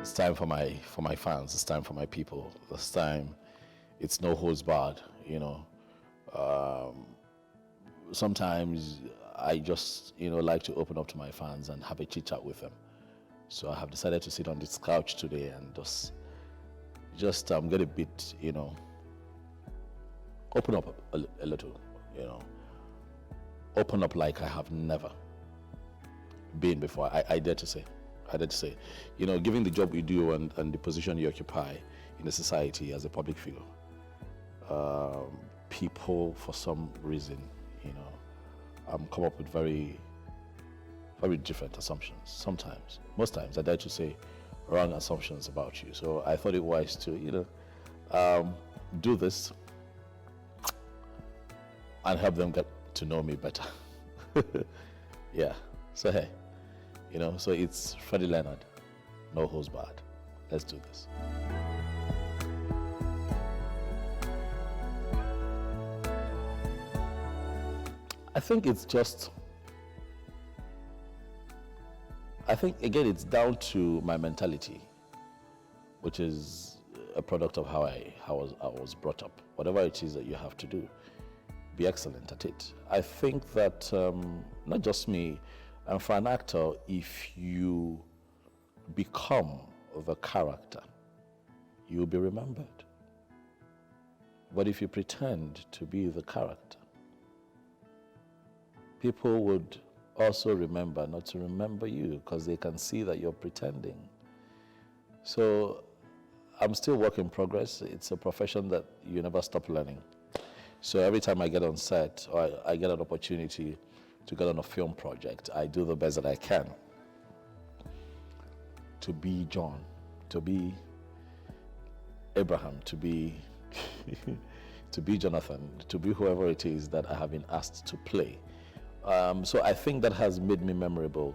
It's time for my fans. It's time for my people. This time, it's no holds barred. Sometimes I just like to open up to my fans and have a chit chat with them. So I have decided to sit on this couch today and just get a bit open up a little. Open up like I have never been before. I dare to say. Given the job you do and the position you occupy in the society as a public figure, people for some reason, come up with very, very different assumptions. Sometimes, most times, I dare to say, wrong assumptions about you. So I thought it wise to, do this and help them get to know me better. Yeah. So hey. So it's Fredrick Leonard, no holds barred. Let's do this. I think again it's down to my mentality, which is a product of how I was brought up. Whatever it is that you have to do, be excellent at it. I think that not just me, and for an actor, if you become the character, you'll be remembered. But if you pretend to be the character, people would also remember not to remember you because they can see that you're pretending. So I'm still work in progress. It's a profession that you never stop learning. So every time I get on set or I get an opportunity to get on a film project, I do the best that I can to be John, to be Abraham, to be to be Jonathan, to be whoever it is that I have been asked to play. So I think that has made me memorable,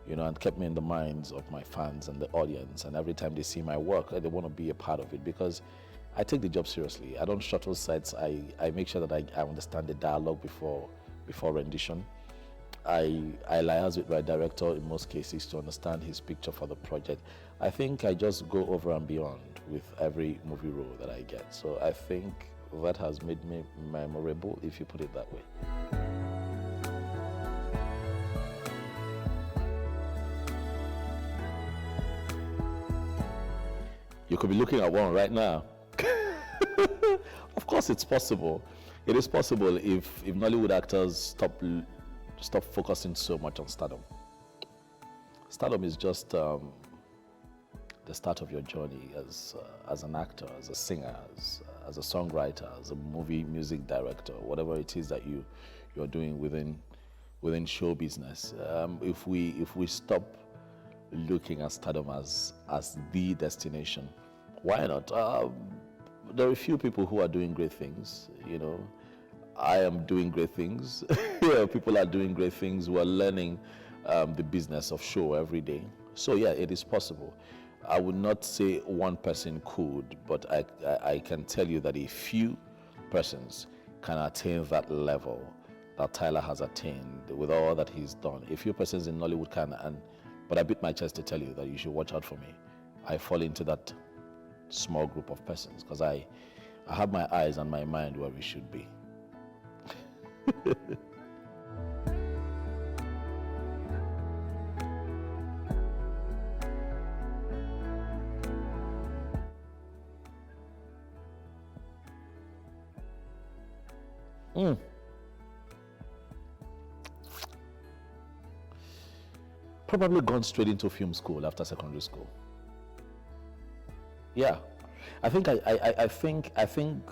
and kept me in the minds of my fans and the audience. And every time they see my work, they want to be a part of it because I take the job seriously. I don't shuttle sets. I make sure that I understand the dialogue before rendition. I liaise with my director in most cases to understand his picture for the project. I think I just go over and beyond with every movie role that I get. So I think that has made me memorable, if you put it that way. You could be looking at one right now. Of course it's possible. It is possible if Nollywood actors stop focusing so much on stardom. Stardom is just the start of your journey as an actor, as a singer, as a songwriter, as a movie music director, whatever it is that you're doing within show business. If we stop looking at stardom as the destination, why not? There are a few people who are doing great things, I am doing great things. People are doing great things. We're learning the business of show every day. So yeah, it is possible. I would not say one person could, but I can tell you that a few persons can attain that level that Tyler has attained with all that he's done. A few persons in Nollywood can, but I beat my chest to tell you that you should watch out for me. I fall into that small group of persons because I have my eyes and my mind where we should be. Probably gone straight into film school after secondary school. Yeah. I think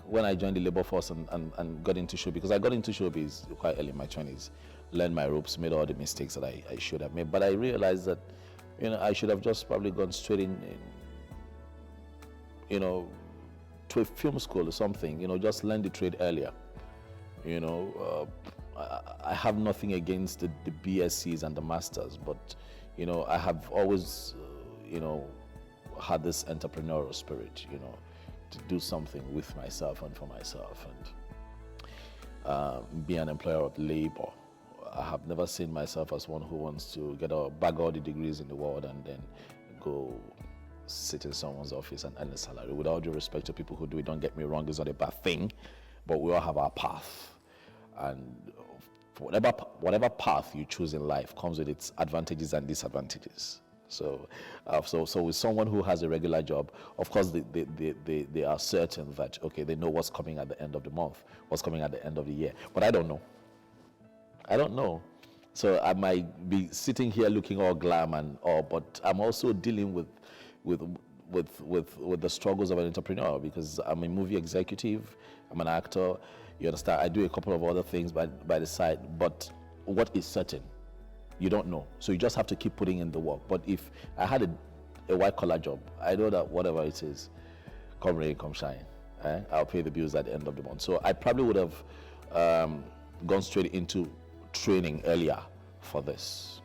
when I joined the labor force and got into show, because I got into showbiz quite early in my 20s, learned my ropes, made all the mistakes that I should have made. But I realized that, I should have just probably gone straight in to a film school or something, just learn the trade earlier. I have nothing against the BScs and the masters, but, I have always, had this entrepreneurial spirit, to do something with myself and for myself and be an employer of labor. I have never seen myself as one who wants to bag all the degrees in the world and then go sit in someone's office and earn a salary. With all due respect to people who do it, don't get me wrong, it's not a bad thing, but we all have our path. And whatever path you choose in life comes with its advantages and disadvantages. So with someone who has a regular job, of course they are certain that, okay, they know what's coming at the end of the month, what's coming at the end of the year. But I don't know. So I might be sitting here looking all glam and all, but I'm also dealing with the struggles of an entrepreneur, because I'm a movie executive, I'm an actor, you understand? I do a couple of other things by the side, but what is certain? You don't know. So you just have to keep putting in the work. But if I had a white collar job, I know that whatever it is, come rain, come shine, I'll pay the bills at the end of the month. So I probably would have gone straight into training earlier for this.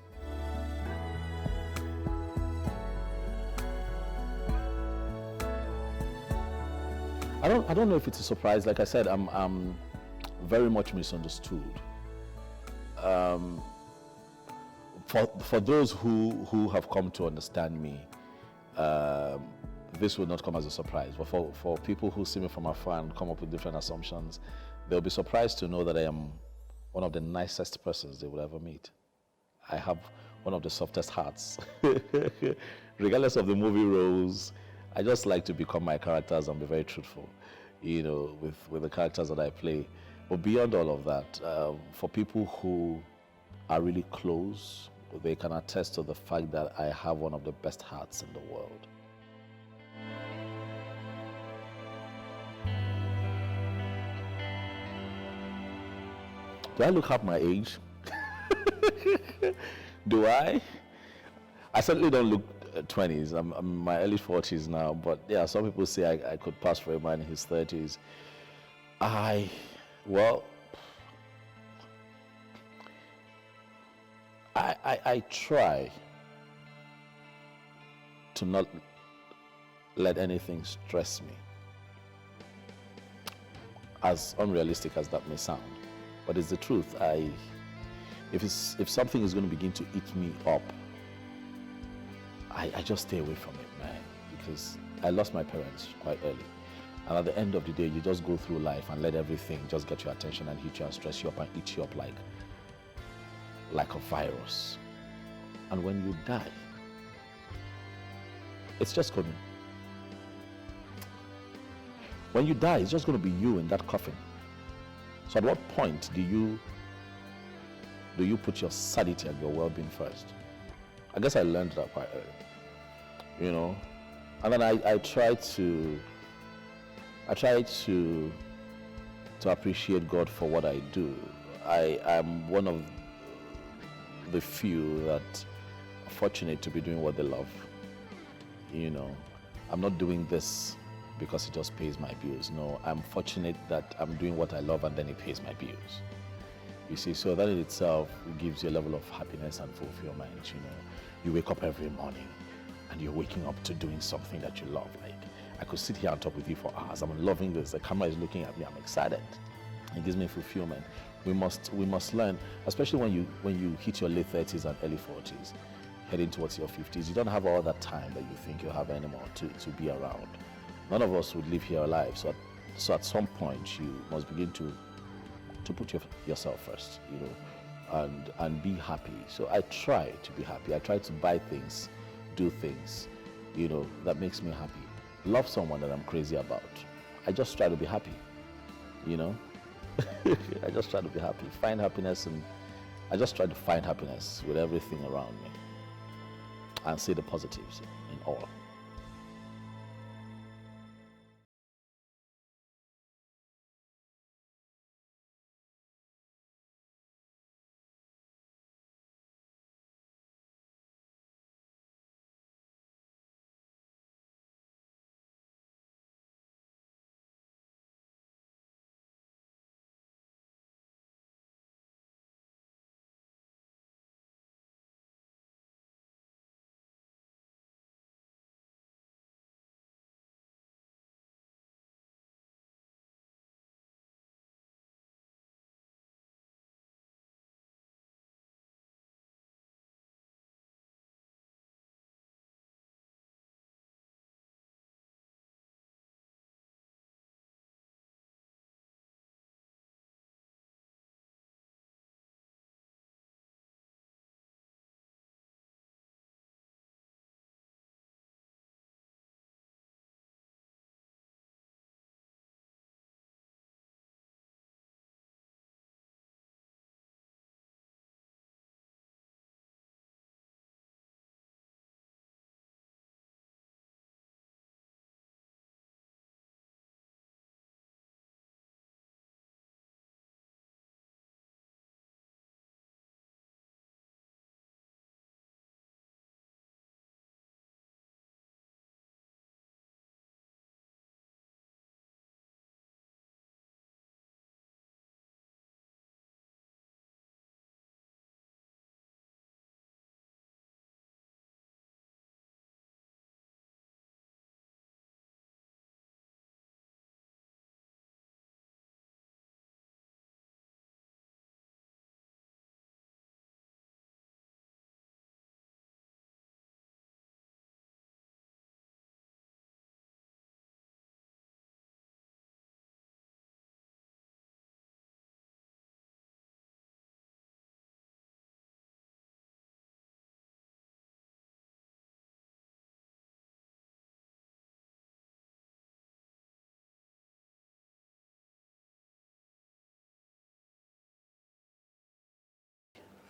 I don't know if it's a surprise. Like I said, I'm very much misunderstood. For those who have come to understand me, this will not come as a surprise. But for people who see me from afar and come up with different assumptions, they'll be surprised to know that I am one of the nicest persons they will ever meet. I have one of the softest hearts. Regardless of the movie roles, I just like to become my characters and be very truthful, with the characters that I play. But beyond all of that, for people who are really close, they can attest to the fact that I have one of the best hearts in the world. Do I look half my age? Do I? I certainly don't look 20s. I'm in my early 40s now, but yeah, some people say I could pass for a man in his 30s. I try to not let anything stress me, as unrealistic as that may sound, but it's the truth. If something is going to begin to eat me up, I just stay away from it, man, because I lost my parents quite early. And at the end of the day, you just go through life and let everything just get your attention and hit you and stress you up and eat you up like a virus. And when you die, it's just going to... When you die, it's just going to be you in that coffin. So at what point do you put your sanity and your well-being first? I guess I learned that quite early, And then I try to appreciate God for what I do. I am one of the few that are fortunate to be doing what they love. I'm not doing this because it just pays my bills. No, I'm fortunate that I'm doing what I love and then it pays my bills. You see, so that in itself gives you a level of happiness and fulfillment. You wake up every morning and you're waking up to doing something that you love. Like, I could sit here and talk with you for hours. I'm loving this. The camera is looking at me. I'm excited. It gives me fulfillment. We must learn, especially when you hit your late 30s and early 40s, heading towards your 50s. You don't have all that time that you think you have anymore to be around. None of us would live here alive. So at some point, you must begin to put yourself first, and be happy. So I try to be happy. I try to buy things, do things, that makes me happy. Love someone that I'm crazy about. I just try to be happy, I just try to be happy, find happiness, and I just try to find happiness with everything around me and see the positives in all.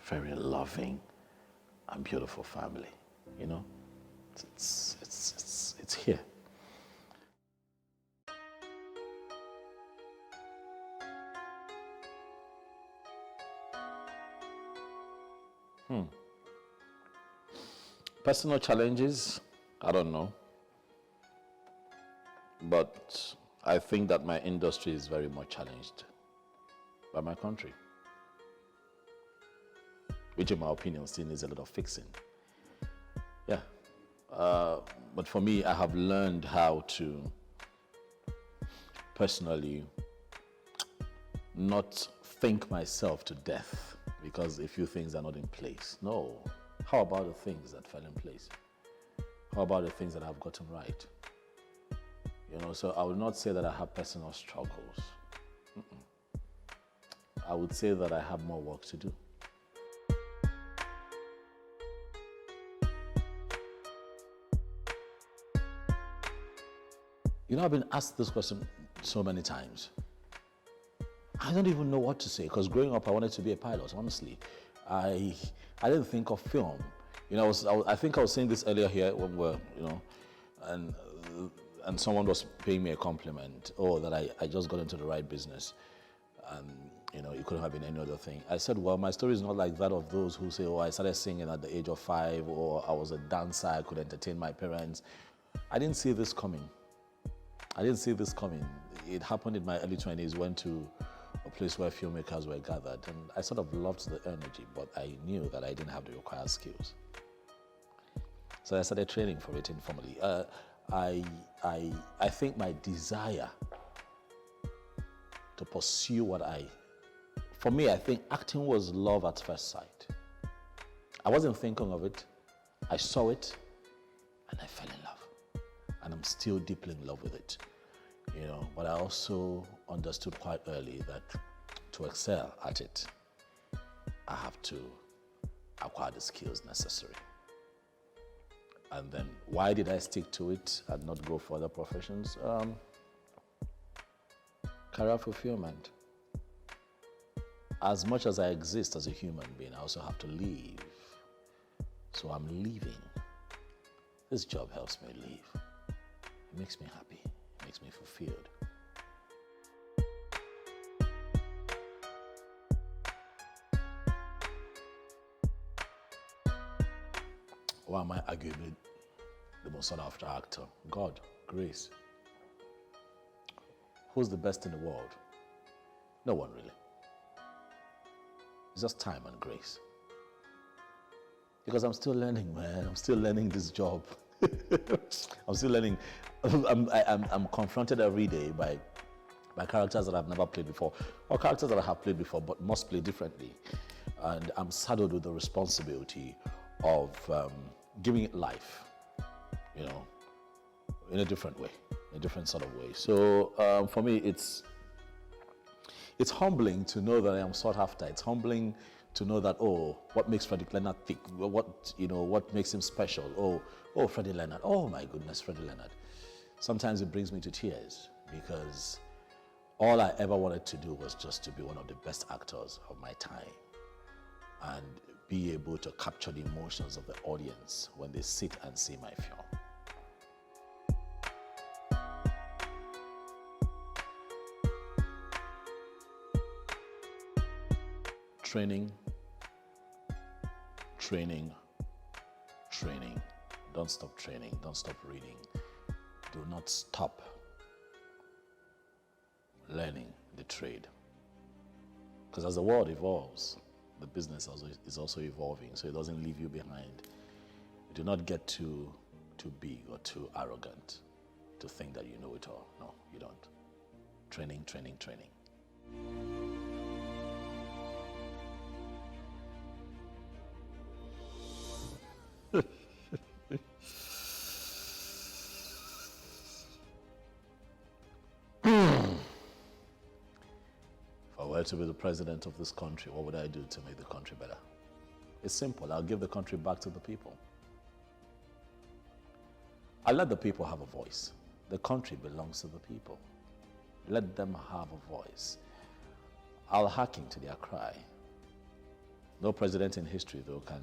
very loving and beautiful family. You know, it's here. Personal challenges, I don't know. But I think that my industry is very much challenged by my country, which in my opinion still needs a lot of fixing. Yeah. But for me, I have learned how to personally not think myself to death because a few things are not in place. No. How about the things that fell in place? How about the things that I've gotten right? You know, so I would not say that I have personal struggles. I would say that I have more work to do. You know, I've been asked this question so many times. I don't even know what to say because growing up, I wanted to be a pilot, honestly. I didn't think of film. You know, I think I was saying this earlier here when we're, you know, and someone was paying me a compliment, that I just got into the right business. And, you know, it couldn't have been any other thing. I said, well, my story is not like that of those who say, I started singing at the age of 5, or I was a dancer, I could entertain my parents. I didn't see this coming. It happened in my early 20s, went to a place where filmmakers were gathered, and I sort of loved the energy, but I knew that I didn't have the required skills. So I started training for it informally. I think my desire to pursue for me, I think acting was love at first sight. I wasn't thinking of it. I saw it, and I fell in love. And I'm still deeply in love with it. You know, but I also understood quite early that to excel at it, I have to acquire the skills necessary. And then why did I stick to it and not go for other professions? Career fulfillment. As much as I exist as a human being, I also have to live. So I'm leaving. This job helps me live. It makes me happy. It makes me fulfilled. Why am I arguably the most sought after actor? God, grace. Who's the best in the world? No one really. It's just time and grace. Because I'm still learning, man. I'm still learning this job. I'm still learning. I'm confronted every day by characters that I've never played before, or characters that I have played before but must play differently. And I'm saddled with the responsibility of giving it life, you know, in a different way, in a different sort of way. So for me, it's humbling to know that I am sought after. It's humbling to know that, what makes Fredrick Leonard tick? What makes him special? Freddie Leonard. Oh my goodness, Freddie Leonard. Sometimes it brings me to tears because all I ever wanted to do was just to be one of the best actors of my time and be able to capture the emotions of the audience when they sit and see my film. Training. Don't stop training. Don't stop reading. Do not stop learning the trade. Because as the world evolves, the business is also evolving, so it doesn't leave you behind. Do not get too big or too arrogant to think that you know it all. No, you don't. Training. If I were to be the president of this country, what would I do to make the country better? It's simple. I'll give the country back to the people. I'll let the people have a voice. The country belongs to the people. Let them have a voice. I'll hearken to their cry. No president in history, though, can,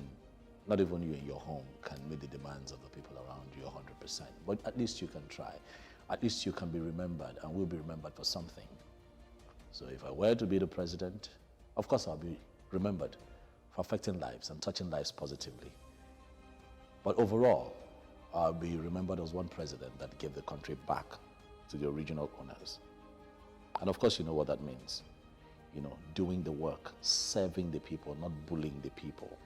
not even you in your home, can meet the demands of the people around you 100%. But at least you can try. At least you can be remembered and will be remembered for something. So if I were to be the president, of course I'll be remembered for affecting lives and touching lives positively. But overall, I'll be remembered as one president that gave the country back to the original owners. And of course, you know what that means. You know, doing the work, serving the people, not bullying the people.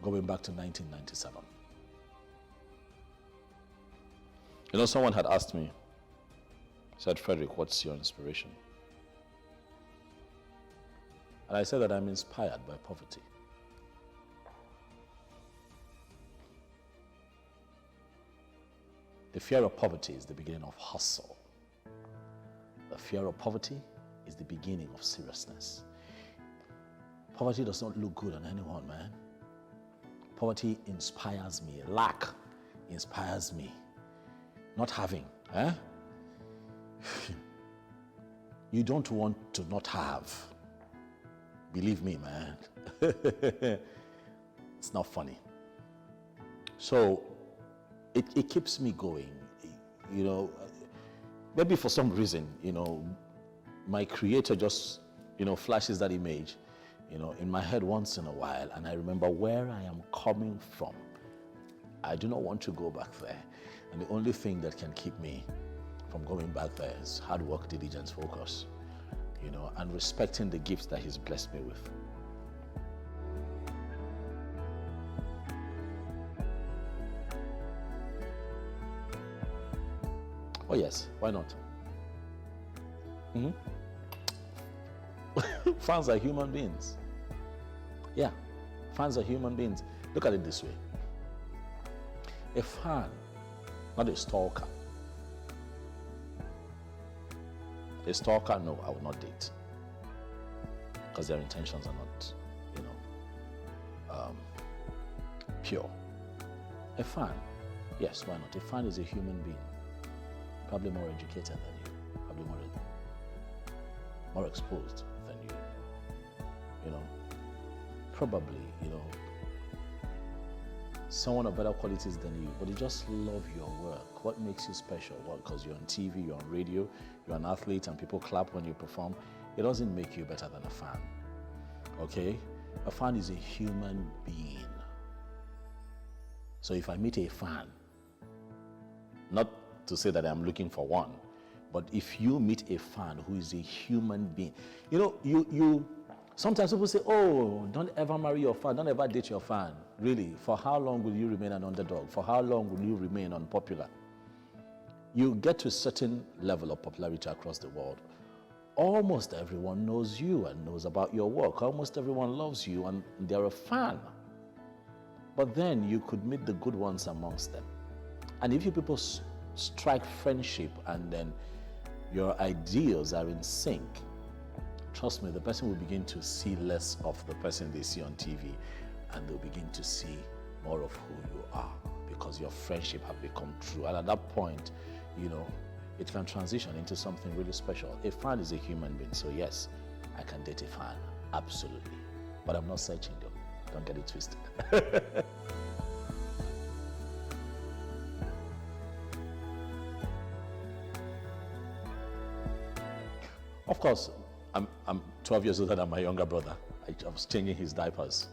Going back to 1997. You know, someone had asked me, said, Fredrick, what's your inspiration? And I said that I'm inspired by poverty. The fear of poverty is the beginning of hustle. The fear of poverty is the beginning of seriousness. Poverty does not look good on anyone, man. Poverty inspires me. Lack inspires me. Not having, eh? You don't want to not have. Believe me, man. It's not funny. So it keeps me going. You know, maybe for some reason, you know, my creator just, you know, flashes that image, you know, in my head once in a while, and I remember where I am coming from. I do not want to go back there. And the only thing that can keep me from going back there is hard work, diligence, focus, you know, and respecting the gifts that He's blessed me with. Oh yes, why not? Fans are human beings. Yeah, fans are human beings. Look at it this way. A fan, not a stalker. A stalker, no, I will not date. Because their intentions are not, you know, pure. A fan, yes, why not? A fan is a human being. Probably more educated than you. Probably more exposed than you. You know, probably, you know, someone of better qualities than you, but you just love your work. What makes you special? What? Because you're on TV, you're on radio, you're an athlete, and people clap when you perform. It doesn't make you better than a fan. Okay? A fan is a human being. So if I meet a fan, not to say that I'm looking for one, but if you meet a fan who is a human being, you know, you sometimes people say, oh, don't ever marry your fan, don't ever date your fan. Really, for how long will you remain an underdog? For how long will you remain unpopular? You get to a certain level of popularity across the world. Almost everyone knows you and knows about your work. Almost everyone loves you and they're a fan. But then you could meet the good ones amongst them. And if you people strike friendship and then your ideals are in sync, trust me, the person will begin to see less of the person they see on TV, and they'll begin to see more of who you are because your friendship have become true. And at that point, you know, it can transition into something really special. A fan is a human being, so yes, I can date a fan, absolutely. But I'm not searching though, don't get it twisted. Of course, I'm 12 years older than my younger brother. I was changing his diapers.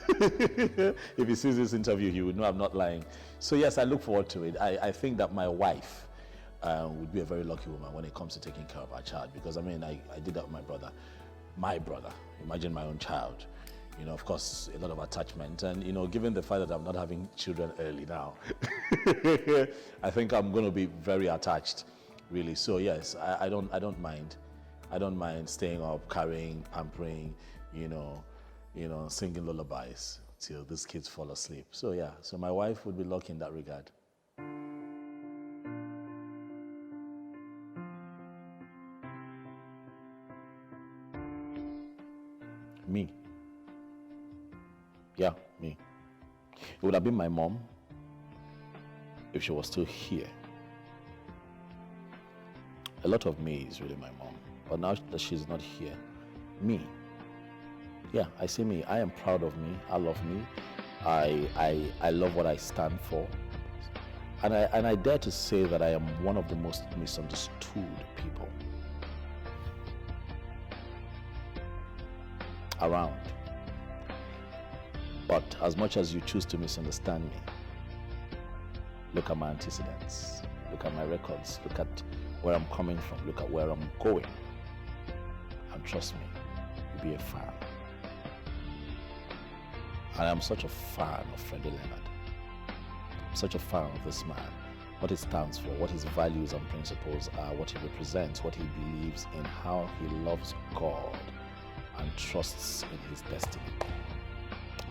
If he sees this interview, he would know I'm not lying. So yes, I look forward to it. I think that my wife would be a very lucky woman when it comes to taking care of our child, because I mean, I did that with my brother. My brother, imagine my own child. You know, of course, a lot of attachment. And, you know, given the fact that I'm not having children early now, I think I'm going to be very attached, really. So yes, I don't mind. I don't mind staying up, carrying, pampering, you know, singing lullabies till these kids fall asleep. So yeah, so my wife would be lucky in that regard. Me. Yeah, me. It would have been my mom if she was still here. A lot of me is really my mom. But now that she's not here, me. Yeah, I say me. I am proud of me. I love me. I love what I stand for. And I dare to say that I am one of the most misunderstood people around. But as much as you choose to misunderstand me, look at my antecedents, look at my records, look at where I'm coming from, look at where I'm going. And trust me, you'll be a fan. And I'm such a fan of Fredrick Leonard. I'm such a fan of this man, what he stands for, what his values and principles are, what he represents, what he believes in, how he loves God and trusts in his destiny.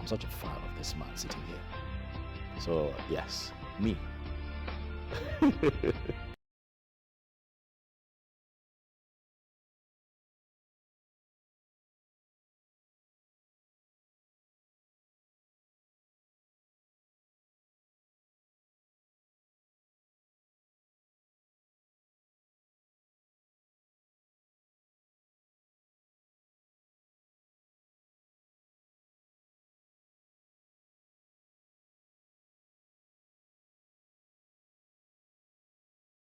I'm such a fan of this man sitting here. So yes, me.